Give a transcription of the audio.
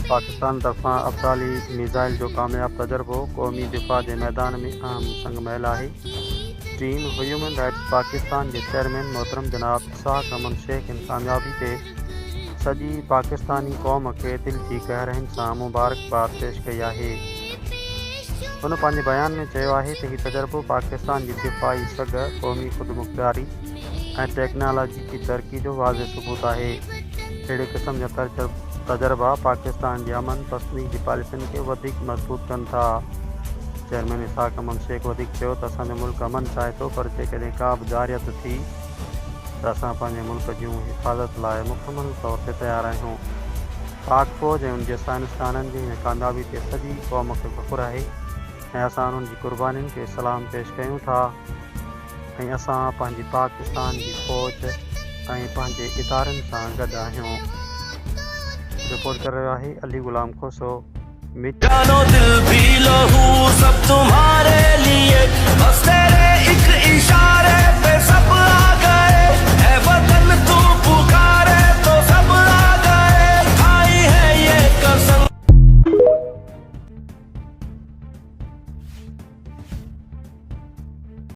पाकिस्तान तरफ़ां अब्दाली मिसाइल जो कामयाब तजर्बो क़ौमी दिफ़ा जे मैदान में अहम संग महल आहे। टीम ह्यूमन राइट्स पाकिस्तान के चेयरमैन मोहतरम जनाब इसहाक़ अमन शेख इन कामयाबी ते सॼी पाकिस्तानी क़ौम खे दिल जी गहराइनि सां मुबारकबाद पेश कई आहे। हुन पंहिंजे बयान में चयो आहे त हीउ तजर्बो पाकिस्तान जी दिफ़ाई सघ, क़ौमी ख़ुदमुख़्तियारी ऐं टेक्नोलॉजी की तरक़ी जो वाज़े सबूत आहे। अहिड़े क़िस्म जा तजर्बा पाकिस्तान जी अमन पसंदी जी पॉलिसियुनि खे वधीक मज़बूत कनि था। चेयरमैन इसहाक़ अमन शेख वधीक चयो त असांजो मुल्क अमन चाहे थो, पर जेकॾहिं का बि जारियत थी त असां पंहिंजे मुल्क जूं हिफ़ाज़त लाइ मुकमल तौर ते तयारु आहियूं। पाक फ़ौज ऐं उनजे साइंसदाननि जी हिन कामयाबी ते सॼी क़ौम खे फ़ख़ुरु आहे ऐं असां उन्हनि जी क़ुर्बानीनि खे सलाम पेश कयूं था ऐं असां पंहिंजी पाकिस्तान जी फ़ौज ऐं पंहिंजे इदारनि सां गॾु आहियूं। रिपोर्ट कर रहियो आहे अली ग़ुलाम खोसो। जानो दिल भी लहू सब तुम